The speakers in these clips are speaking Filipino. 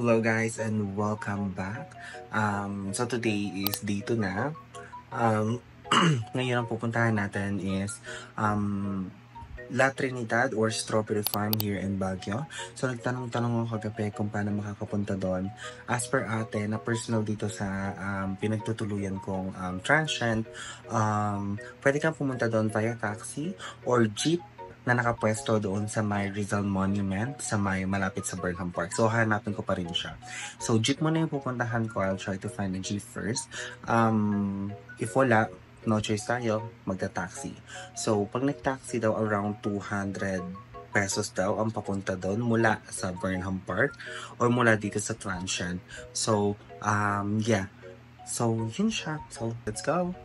Hello guys and welcome back. So today is day 2 na. Ngayon ang pupuntahan natin is La Trinidad or Strawberry Farm here in Baguio. So nagtanong-tanong ako kagabi kung paano makakapunta doon. As per ate na personal dito sa pinagtutuluyan kong transient, pwede kang pumunta doon via taxi or jeep na nakapwesto doon sa may Rizal Monument sa may malapit sa Burnham Park. So hanapin ko pa rin siya. So jeep muna yung pupuntahan ko. I'll try to find a jeep first. If wala, no choice tayo, magta-taxi. So, pag nag-taxi daw around 200 pesos daw ang papunta doon mula sa Burnham Park or mula dito sa Transient. So, yeah. So, yun siya. So, let's go!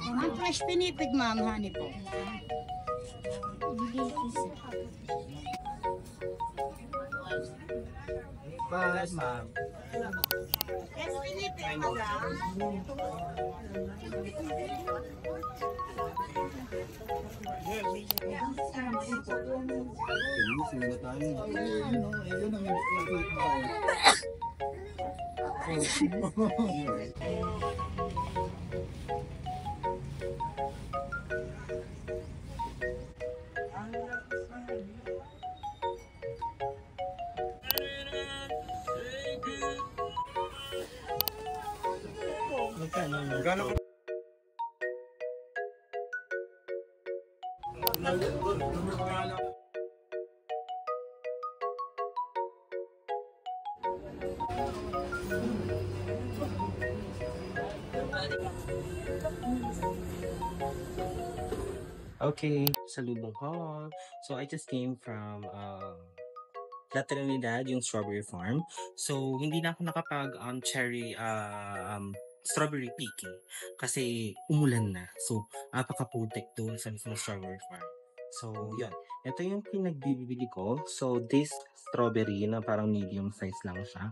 Ang fresh pinipig, ma'am, honey po. Bye, ma'am. Fresh pinipig, madam. Okay, salubong ko. So, I just came from La Trinidad, yung strawberry farm. So, hindi na ako nakapag cherry strawberry picking kasi umulan na. So, napakaputik doon sa mismo strawberry farm. So, yun. Ito yung pinagbibili ko. So, this strawberry na parang medium size lang siya.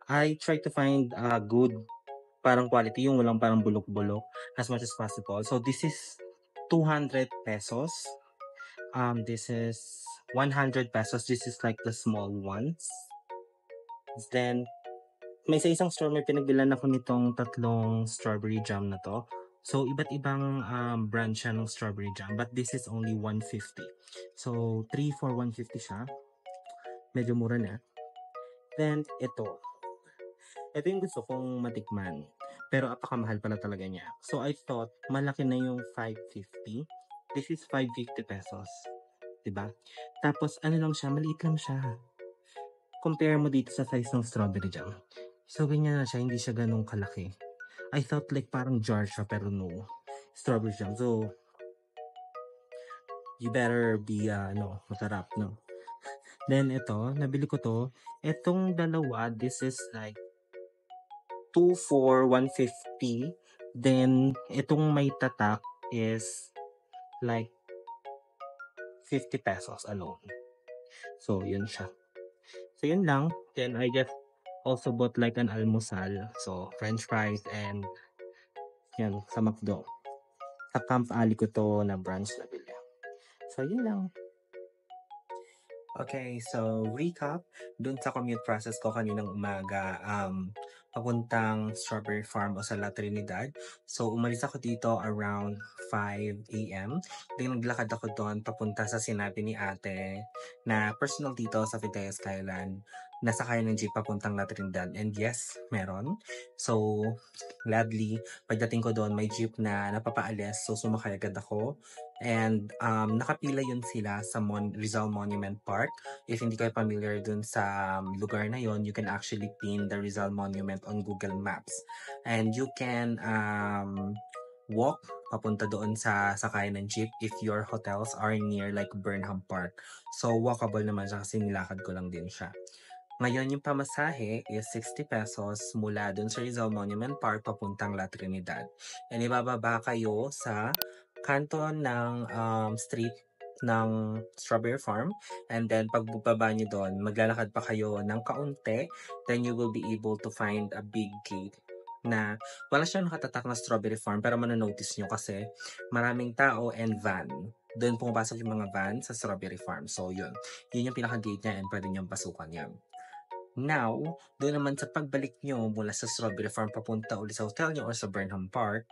I try to find good parang quality, yung walang parang bulok-bulok as much as possible. So, this is 200 pesos. This is 100 pesos. This is like the small ones. Then, may sa isang store may pinagbilan ako nitong tatlong strawberry jam na to. So, iba't ibang brand siya ng strawberry jam. But this is only 150. So, 3 for 150 siya. Medyo mura na. Then, ito. Ito yung gusto kong matikman. Pero apakamahal pala talaga niya. So, I thought, malaki na yung 550. This is 550 pesos. 'Di ba? Tapos ano lang siya, maliit lang siya. Compare mo dito sa size ng strawberry jam. So, ganyan na siya, hindi siya gano'ng kalaki. I thought like parang jar siya, pero no. Strawberry jam. So, you better be, masarap, no? Then, ito, nabili ko to. Itong dalawa, this is like 2 for 150. Then, itong may tatak is like 50 pesos alone. So, yun siya. So, yun lang. Then, I just also bought like an almusal. So, french fries and yan, sa McDo. Sa Camp Ali ko to na brunch na bili. So, yun lang. Okay, so recap. Dun sa commute process ko kaninang umaga, papuntang Strawberry Farm o sa La Trinidad. So, umalis ako dito around 5 a.m. Then, naglakad ako doon papunta sa sinabi ni ate na personal dito sa Viteas Skyline. Nasakay ng jeep papuntang La Trinidad. And yes, meron. So, gladly, pagdating ko doon, may jeep na napapaalis. So, sumakay agad ako. And nakapila yun sila sa Rizal Monument Park. If hindi kayo familiar dun sa lugar na yon, you can actually pin the Rizal Monument on Google Maps. And you can walk papunta doon sa sakayan ng jeep if your hotels are near like Burnham Park. So walkable naman siya kasi nilakad ko lang din siya. Ngayon, yung pamasahe is 60 pesos mula dun sa Rizal Monument Park papuntang La Trinidad. And ibababa kayo sa kanto ng street ng Strawberry Farm. And then, pag bubaba nyo doon, maglalakad pa kayo ng kaunti. Then, you will be able to find a big gate na wala siyang nakatatak na Strawberry Farm, pero manonotice nyo kasi maraming tao and van. Doon pumapasok yung mga van sa Strawberry Farm. So, yun. Yun yung pinaka-gate niya and pwede nyo pasukan yan. Now, doon naman sa pagbalik nyo mula sa Strawberry Farm papunta ulit sa hotel nyo or sa Burnham Park,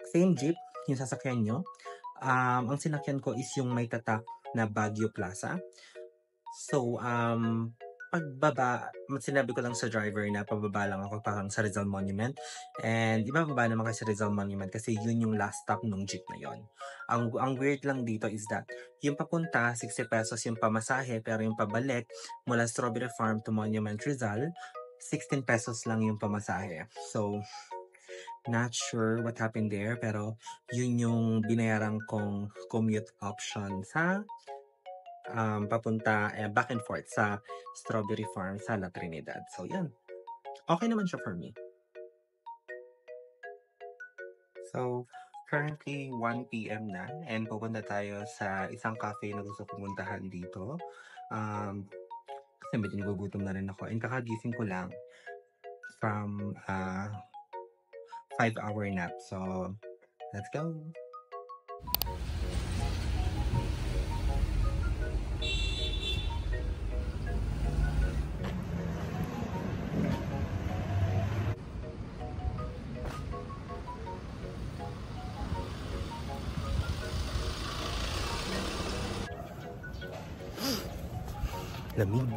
same jeep yung sasakyan nyo. Ang sinakyan ko is yung may tatak na Baguio Plaza. So, pagbaba, sinabi ko lang sa driver na pababa lang ako parang sa Rizal Monument. And ibababa naman kasi sa Rizal Monument kasi yun yung last stop ng jeep na yon. Ang weird lang dito is that yung papunta, 60 pesos yung pamasahe, pero yung pabalik mula Strawberry Farm to Monument Rizal, 16 pesos lang yung pamasahe. So, not sure what happened there, pero yun yung binayaran kong commute option sa papunta back and forth sa Strawberry Farm sa La Trinidad. So, yan. Okay naman siya for me. So, currently 1 p.m. na and pupunta tayo sa isang cafe na gusto pumuntahan dito. Kasi medyo nagugutom na rin ako. And kakagising ko lang from 5-hour nap. So, let's go! Lamig.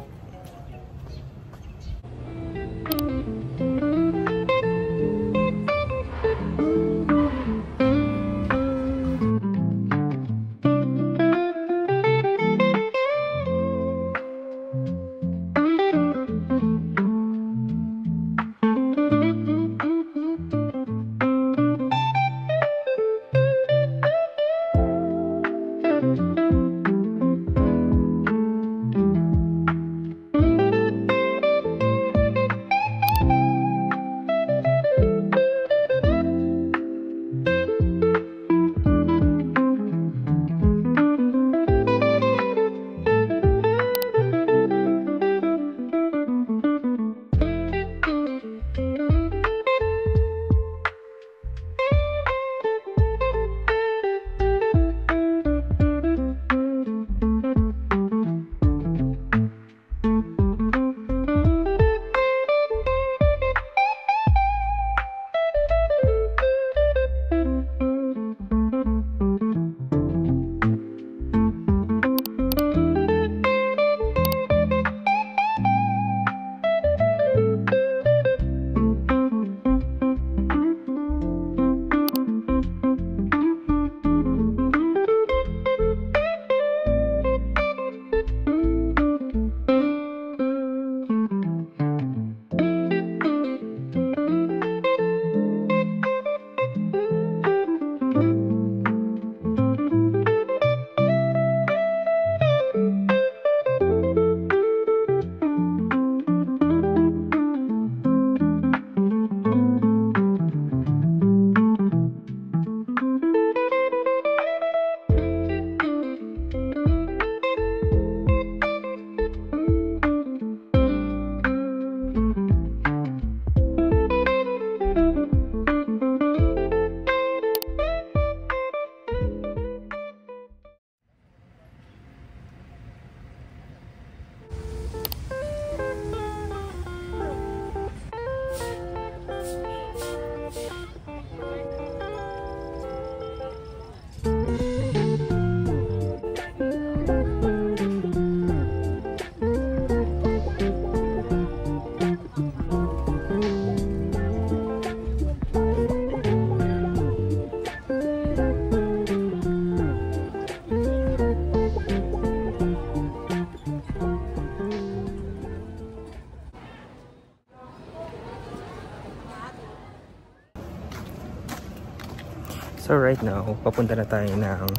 So right now, papunta na tayo ng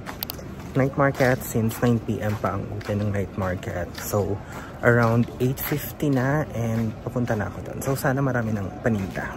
night market since 9 PM pa ang open ng night market. So around 8:50 na and papunta na ako doon. So sana marami ng paninda.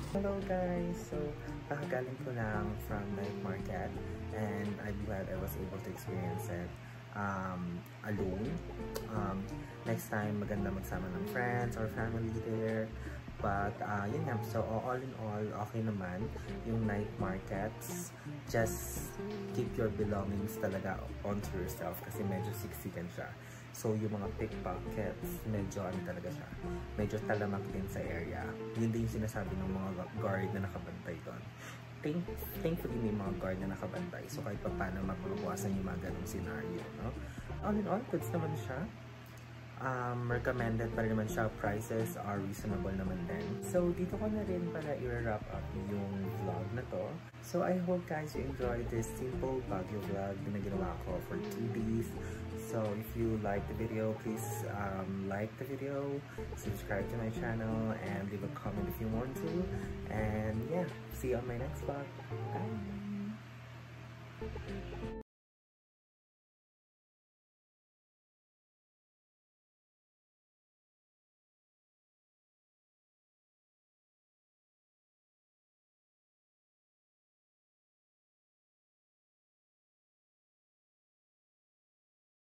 Hello guys! So, kakagaling ko lang from night market and I'm glad I was able to experience it alone. Next time, maganda magsama ng friends or family there. But, yun nga. So, all in all, okay naman yung night markets. Just keep your belongings talaga onto yourself kasi medyo siksikan siya. So, yung mga pickpockets, medyo ano talaga siya. Medyo talamak din sa area. Yun din yung sinasabi ng mga guard na nakabantay doon. Thankfully, may mga guard na nakabantay. So, kahit pa paano magbabawasan yung mga ganong scenario. No? All in all, goods naman siya. Recommended pa rin naman siya. Prices are reasonable naman din. So, dito ko na rin para i-wrap up yung vlog na to. So, I hope guys you enjoyed this simple Baguio vlog na ginawa ko for 2 days. So, if you like the video, please like the video, subscribe to my channel, and leave a comment if you want to. And yeah, see you on my next vlog. Bye!